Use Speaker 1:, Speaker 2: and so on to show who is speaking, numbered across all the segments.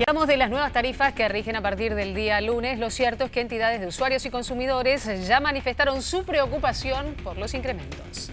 Speaker 1: Y hablamos de las nuevas tarifas que rigen a partir del día lunes. Lo cierto es que entidades de usuarios y consumidores ya manifestaron su preocupación por los incrementos.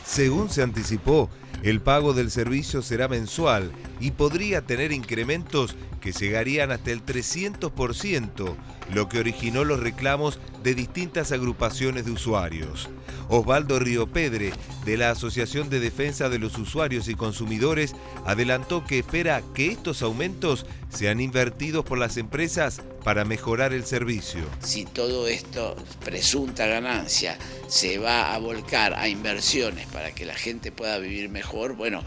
Speaker 2: Según se anticipó, el pago del servicio será mensual y podría tener incrementos que llegarían hasta el 300%, lo que originó los reclamos de distintas agrupaciones de usuarios. Osvaldo Riopedre, de la Asociación de Defensa de los Usuarios y Consumidores, adelantó que espera que estos aumentos sean invertidos por las empresas para mejorar el servicio.
Speaker 3: Si todo esto, presunta ganancia, se va a volcar a inversiones para que la gente pueda vivir mejor, bueno,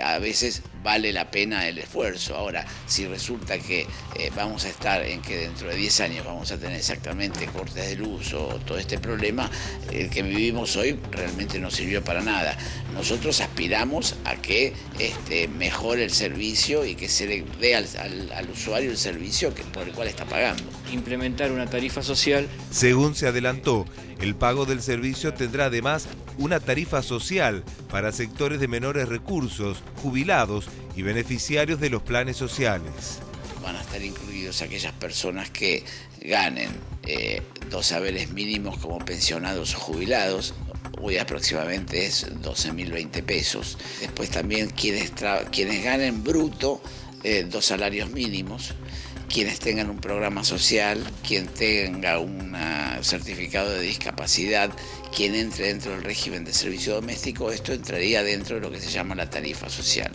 Speaker 3: a veces vale la pena el esfuerzo. Ahora, si resulta que vamos a estar en que dentro de 10 años vamos a tener exactamente cortes de luz o todo este problema, el que vivimos hoy realmente no sirvió para nada. Nosotros aspiramos a que mejore el servicio y que se le dé al usuario el servicio por el cual está pagando.
Speaker 4: Implementar una tarifa social.
Speaker 2: Según se adelantó, el pago del servicio tendrá además una tarifa social para sectores de menores recursos, jubilados y beneficiarios de los planes sociales.
Speaker 3: Van a estar incluidos aquellas personas que ganen 2 haberes mínimos como pensionados o jubilados. Hoy aproximadamente es 12.020 pesos. Después también quienes ganen bruto 2 salarios mínimos, quienes tengan un programa social, quien tenga un certificado de discapacidad, quien entre dentro del régimen de servicio doméstico, esto entraría dentro de lo que se llama la tarifa social.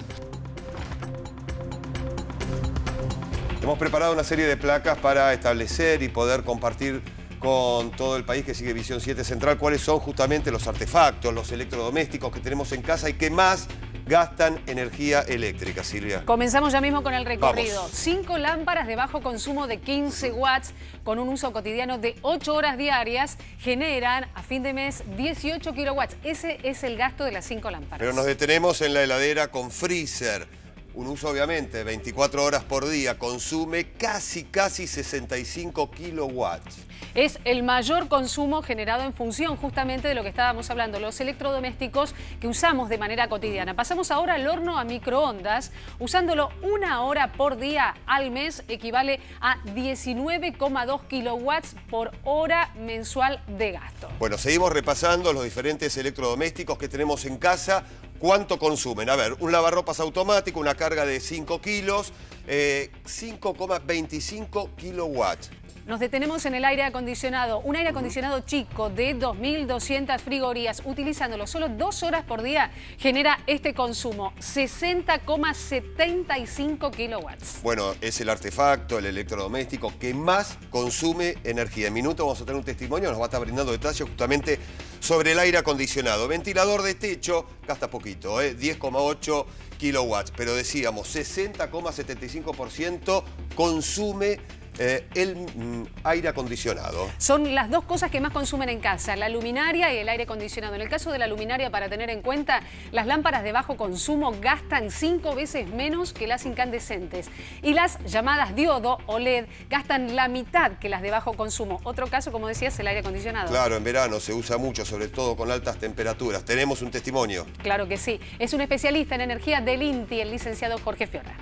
Speaker 5: Hemos preparado una serie de placas para establecer y poder compartir con todo el país que sigue Visión 7 Central cuáles son justamente los artefactos, los electrodomésticos que tenemos en casa y que más gastan energía eléctrica, Silvia.
Speaker 1: Comenzamos ya mismo con el recorrido.
Speaker 5: Vamos.
Speaker 1: 5 lámparas de bajo consumo de 15 watts con un uso cotidiano de 8 horas diarias generan a fin de mes 18 kilowatts. Ese es el gasto de las 5 lámparas.
Speaker 5: Pero nos detenemos en la heladera con freezer. Un uso obviamente 24 horas por día, consume casi 65 kilowatts.
Speaker 1: Es el mayor consumo generado en función justamente de lo que estábamos hablando, los electrodomésticos que usamos de manera cotidiana. Pasamos ahora al horno a microondas, usándolo 1 hora por día al mes equivale a 19,2 kilowatts por hora mensual de gasto.
Speaker 5: Bueno, seguimos repasando los diferentes electrodomésticos que tenemos en casa. ¿Cuánto consumen? A ver, un lavarropas automático, una carga de 5 kilos, 5,25 kilowatts.
Speaker 1: Nos detenemos en el aire acondicionado. Un aire acondicionado chico de 2.200 frigorías, utilizándolo solo 2 horas por día, genera este consumo, 60,75 kilowatts.
Speaker 5: Bueno, es el artefacto, el electrodoméstico que más consume energía. En minutos vamos a tener un testimonio, nos va a estar brindando detalles justamente sobre el aire acondicionado. Ventilador de techo, gasta poquito, 10,8 kilowatts, pero decíamos 60,75% consume el aire acondicionado.
Speaker 1: Son las dos cosas que más consumen en casa, la luminaria y el aire acondicionado. En el caso de la luminaria, para tener en cuenta, las lámparas de bajo consumo gastan 5 veces menos que las incandescentes. Y las llamadas diodo o LED gastan la mitad que las de bajo consumo. Otro caso, como decías, el aire acondicionado.
Speaker 5: Claro, en verano se usa mucho, sobre todo con altas temperaturas. Tenemos un testimonio.
Speaker 1: Claro que sí. Es un especialista en energía del INTI, el licenciado Jorge Fiorra.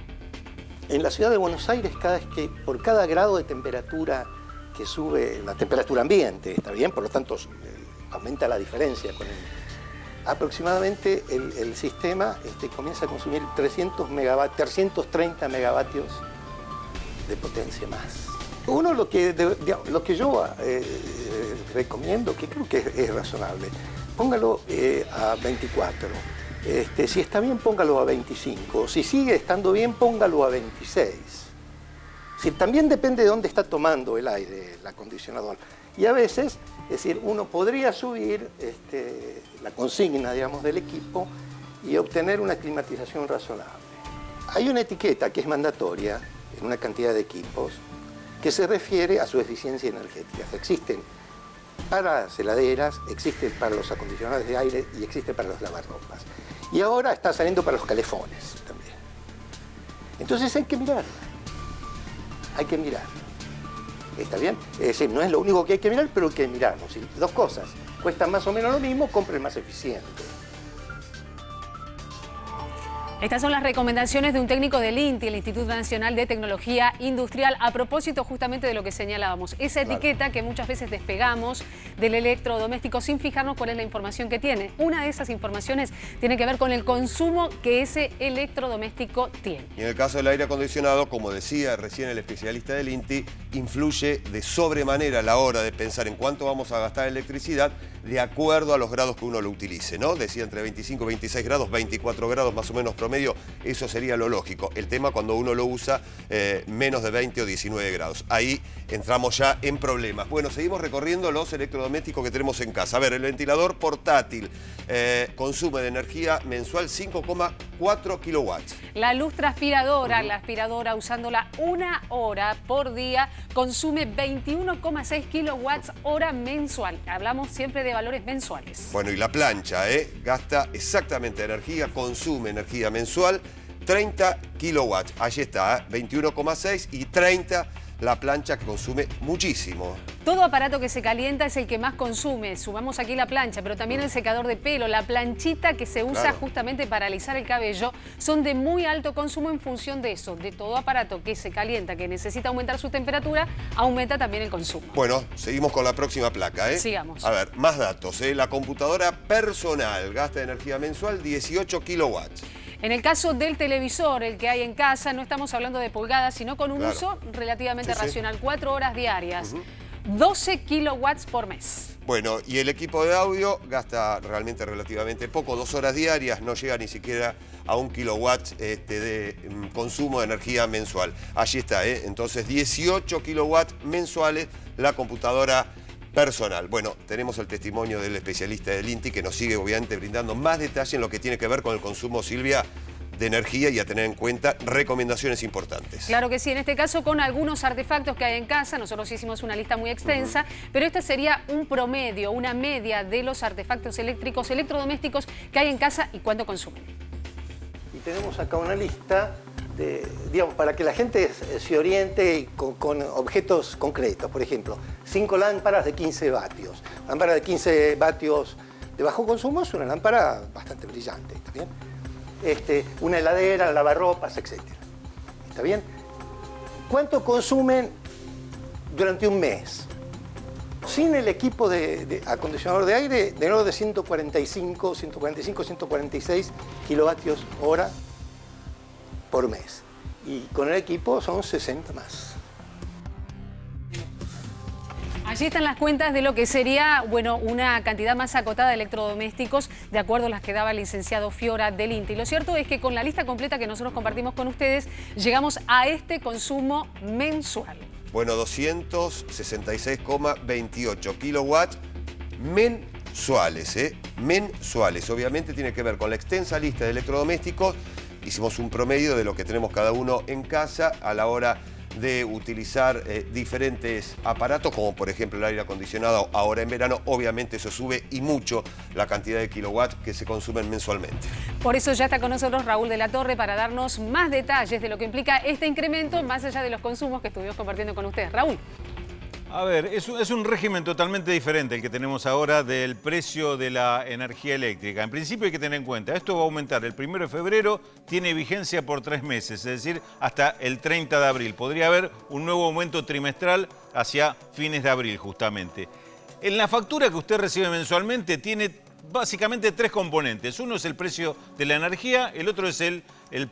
Speaker 6: En la ciudad de Buenos Aires, por cada grado de temperatura que sube, la temperatura ambiente, ¿está bien? Por lo tanto, aumenta la diferencia con aproximadamente el sistema comienza a consumir 330 megavatios de potencia más. Uno lo que yo recomiendo, que creo que es razonable, póngalo a 24. Si está bien, póngalo a 25. Si sigue estando bien, póngalo a 26. También depende de dónde está tomando el aire, el acondicionador. Y a veces, es decir, uno podría subir la consigna, digamos, del equipo y obtener una climatización razonable. Hay una etiqueta que es mandatoria en una cantidad de equipos que se refiere a su eficiencia energética. Existen para las heladeras, existe para los acondicionadores de aire y existe para los lavarropas. Y ahora está saliendo para los calefones también. Entonces hay que mirar. ¿Está bien? Es decir, no es lo único que hay que mirar, pero hay que mirarlo. Si 2 cosas cuestan más o menos lo mismo, compre el más eficiente.
Speaker 1: Estas son las recomendaciones de un técnico del INTI, el Instituto Nacional de Tecnología Industrial, a propósito justamente de lo que señalábamos. Esa etiqueta que muchas veces despegamos del electrodoméstico sin fijarnos cuál es la información que tiene. Una de esas informaciones tiene que ver con el consumo que ese electrodoméstico tiene.
Speaker 5: Y en el caso del aire acondicionado, como decía recién el especialista del INTI, influye de sobremanera a la hora de pensar en cuánto vamos a gastar electricidad de acuerdo a los grados que uno lo utilice, ¿no? Decía entre 25 y 26 grados, 24 grados más o menos promedio, eso sería lo lógico. El tema cuando uno lo usa menos de 20 o 19 grados. Ahí entramos ya en problemas. Bueno, seguimos recorriendo los electrodomésticos que tenemos en casa. A ver, el ventilador portátil consume de energía mensual 5,4 kilowatts.
Speaker 1: La lustraspiradora, la aspiradora usándola 1 hora por día, consume 21,6 kilowatts hora mensual. Hablamos siempre de valores mensuales.
Speaker 5: Bueno, y la plancha, gasta exactamente energía, consume energía mensual, 30 kilowatts. Allí está, 21,6 y 30 la plancha que consume muchísimo.
Speaker 1: Todo aparato que se calienta es el que más consume. Sumamos aquí la plancha, pero también el secador de pelo, la planchita que se usa justamente para alisar el cabello, son de muy alto consumo en función de eso. De todo aparato que se calienta, que necesita aumentar su temperatura, aumenta también el consumo.
Speaker 5: Bueno, seguimos con la próxima placa,
Speaker 1: Sigamos.
Speaker 5: A ver, más datos, La computadora personal gasta energía mensual 18 kilowatts.
Speaker 1: En el caso del televisor, el que hay en casa, no estamos hablando de pulgadas, sino con un uso relativamente racional, 4 horas diarias, 12 kilowatts por mes.
Speaker 5: Bueno, y el equipo de audio gasta realmente relativamente poco, 2 horas diarias, no llega ni siquiera a 1 kilowatt de consumo de energía mensual. Allí está, entonces 18 kilowatts mensuales la computadora personal. Bueno, tenemos el testimonio del especialista del INTI que nos sigue obviamente brindando más detalle en lo que tiene que ver con el consumo, Silvia, de energía y a tener en cuenta recomendaciones importantes.
Speaker 1: Claro que sí, en este caso con algunos artefactos que hay en casa, nosotros hicimos una lista muy extensa, pero este sería un promedio, una media de los artefactos eléctricos, electrodomésticos que hay en casa y cuánto consumen.
Speaker 6: Y tenemos acá una lista digamos, para que la gente se oriente con objetos concretos. Por ejemplo, 5 lámparas de 15 vatios. Lámpara de 15 vatios de bajo consumo es una lámpara bastante brillante, ¿está bien? Una heladera, lavarropas, etc. ¿Está bien? ¿Cuánto consumen durante un mes? Sin el equipo de acondicionador de aire, de nuevo de 145, 146 kilovatios hora por mes. Y con el equipo son 60 más.
Speaker 1: Allí están las cuentas de lo que sería, bueno, una cantidad más acotada de electrodomésticos, de acuerdo a las que daba el licenciado Fiora del INTI. Lo cierto es que con la lista completa que nosotros compartimos con ustedes, llegamos a este consumo mensual.
Speaker 5: Bueno, 266,28 kilowatts mensuales, mensuales. Obviamente tiene que ver con la extensa lista de electrodomésticos. Hicimos un promedio de lo que tenemos cada uno en casa a la hora de utilizar diferentes aparatos, como por ejemplo el aire acondicionado ahora en verano. Obviamente eso sube y mucho la cantidad de kilowatts que se consumen mensualmente.
Speaker 1: Por eso ya está con nosotros Raúl de la Torre para darnos más detalles de lo que implica este incremento, más allá de los consumos que estuvimos compartiendo con ustedes. Raúl.
Speaker 7: A ver, es un régimen totalmente diferente el que tenemos ahora del precio de la energía eléctrica. En principio hay que tener en cuenta, esto va a aumentar el 1 de febrero, tiene vigencia por 3 meses, es decir, hasta el 30 de abril. Podría haber un nuevo aumento trimestral hacia fines de abril, justamente. En la factura que usted recibe mensualmente tiene básicamente 3 componentes. Uno es el precio de la energía, el otro es el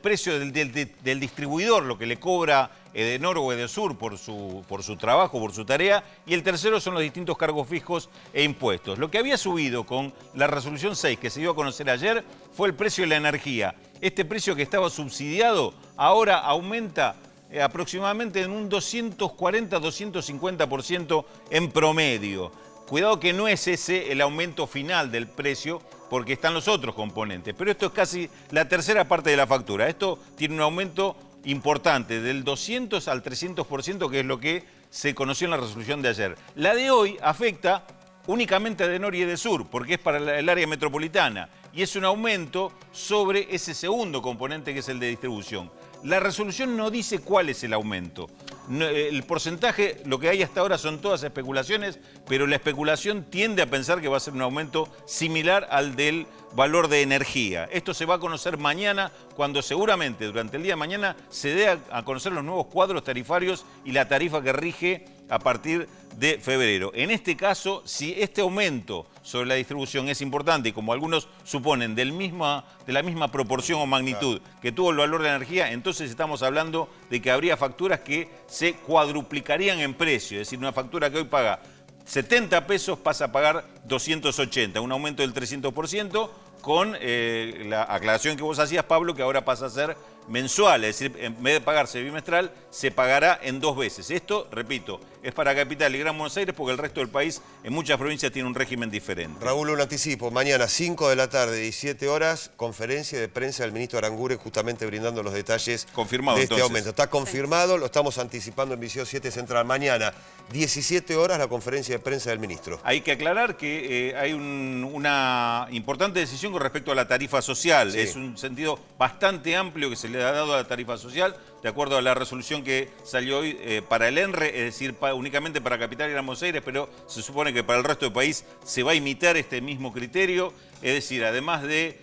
Speaker 7: precio del distribuidor, lo que le cobra Edenor o Edesur por su trabajo, por su tarea, y el tercero son los distintos cargos fijos e impuestos. Lo que había subido con la resolución 6 que se dio a conocer ayer fue el precio de la energía. Este precio que estaba subsidiado ahora aumenta aproximadamente en un 240-250% en promedio. Cuidado que no es ese el aumento final del precio, porque están los otros componentes. Pero esto es casi la tercera parte de la factura. Esto tiene un aumento importante, del 200 al 300%, que es lo que se conoció en la resolución de ayer. La de hoy afecta únicamente a Edenor y Edesur, porque es para el área metropolitana. Y es un aumento sobre ese segundo componente, que es el de distribución. La resolución no dice cuál es el aumento. el porcentaje, lo que hay hasta ahora son todas especulaciones, pero la especulación tiende a pensar que va a ser un aumento similar al del valor de energía. Esto se va a conocer mañana, cuando seguramente durante el día de mañana se dé a conocer los nuevos cuadros tarifarios y la tarifa que rige a partir de febrero. En este caso, si este aumento sobre la distribución es importante y como algunos suponen de la misma proporción o magnitud que tuvo el valor de la energía, entonces estamos hablando de que habría facturas que se cuadruplicarían en precio. Es decir, una factura que hoy paga 70 pesos pasa a pagar 280, un aumento del 300%, con la aclaración que vos hacías, Pablo, que ahora pasa a ser mensual, es decir, en vez de pagarse bimestral, se pagará en 2 veces. Esto, repito, es para Capital y Gran Buenos Aires porque el resto del país, en muchas provincias, tiene un régimen diferente.
Speaker 5: Raúl, un anticipo. Mañana, 5 de la tarde, 17 horas, conferencia de prensa del ministro Aranguren, justamente brindando los detalles
Speaker 7: Confirmado,
Speaker 5: de este
Speaker 7: entonces.
Speaker 5: aumento. Está confirmado, lo estamos anticipando en Visión 7 Central. Mañana, 17 horas, la conferencia de prensa del ministro.
Speaker 7: Hay que aclarar que hay una importante decisión con respecto a la tarifa social.
Speaker 5: Sí.
Speaker 7: Es un sentido bastante amplio que se le ha dado a la tarifa social, de acuerdo a la resolución que salió hoy para el ENRE, es decir, únicamente para Capital y Gran Buenos Aires, pero se supone que para el resto del país se va a imitar este mismo criterio, es decir, además de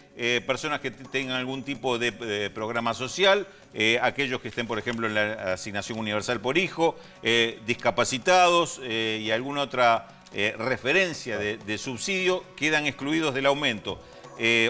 Speaker 7: personas que tengan algún tipo de programa social, aquellos que estén, por ejemplo, en la asignación universal por hijo, discapacitados y alguna otra referencia de subsidio, quedan excluidos del aumento.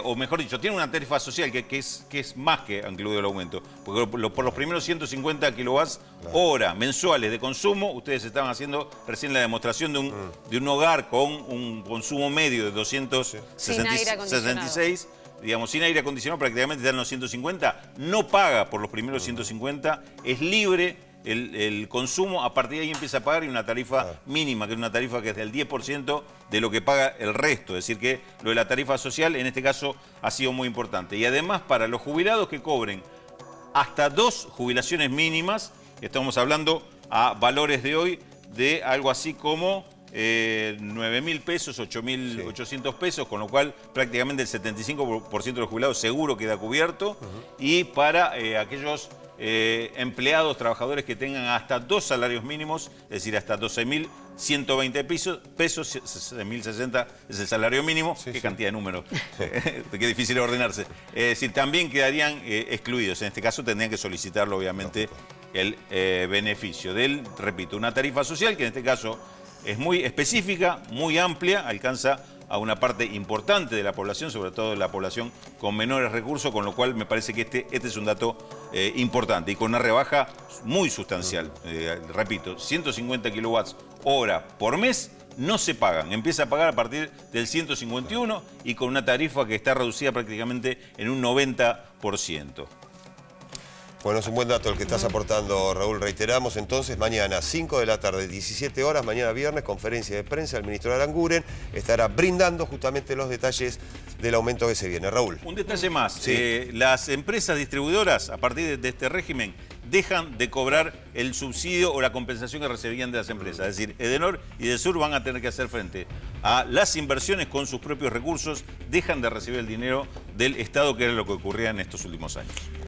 Speaker 7: O mejor dicho, tiene una tarifa social que es más que incluido el aumento. Porque por los primeros 150 kilowatts hora mensuales de consumo, ustedes estaban haciendo recién la demostración de un hogar con un consumo medio de 266, digamos, sin aire acondicionado, prácticamente están en los 150, no paga por los primeros 150, es libre el consumo, a partir de ahí empieza a pagar y una tarifa mínima, que es una tarifa que es del 10% de lo que paga el resto. Es decir, que lo de la tarifa social en este caso ha sido muy importante. Y además para los jubilados que cobren hasta 2 jubilaciones mínimas, estamos hablando a valores de hoy de algo así como 9.000 pesos, 8.800 pesos, con lo cual prácticamente el 75% de los jubilados seguro queda cubierto. Y para aquellos empleados, trabajadores que tengan hasta 2 salarios mínimos, es decir, hasta 12.120 pesos, 6.060 es el salario mínimo. Qué cantidad de números, qué difícil ordenarse. Es decir, también quedarían excluidos. En este caso tendrían que solicitarlo, obviamente, el beneficio de, repito, una tarifa social que en este caso es muy específica, muy amplia, alcanza a una parte importante de la población, sobre todo de la población con menores recursos, con lo cual me parece que este es un dato importante y con una rebaja muy sustancial. Repito, 150 kilowatts hora por mes no se pagan, empieza a pagar a partir del 151 y con una tarifa que está reducida prácticamente en un 90%.
Speaker 5: Bueno, es un buen dato el que estás aportando, Raúl. Reiteramos entonces, mañana 5 de la tarde, 17 horas, mañana viernes, conferencia de prensa. El ministro Aranguren estará brindando justamente los detalles del aumento que se viene. Raúl.
Speaker 7: Un detalle más.
Speaker 5: Sí.
Speaker 7: Las empresas distribuidoras, a partir de este régimen, dejan de cobrar el subsidio o la compensación que recibían de las empresas. Es decir, Edenor y Edesur van a tener que hacer frente a las inversiones con sus propios recursos, dejan de recibir el dinero del Estado, que era lo que ocurría en estos últimos años.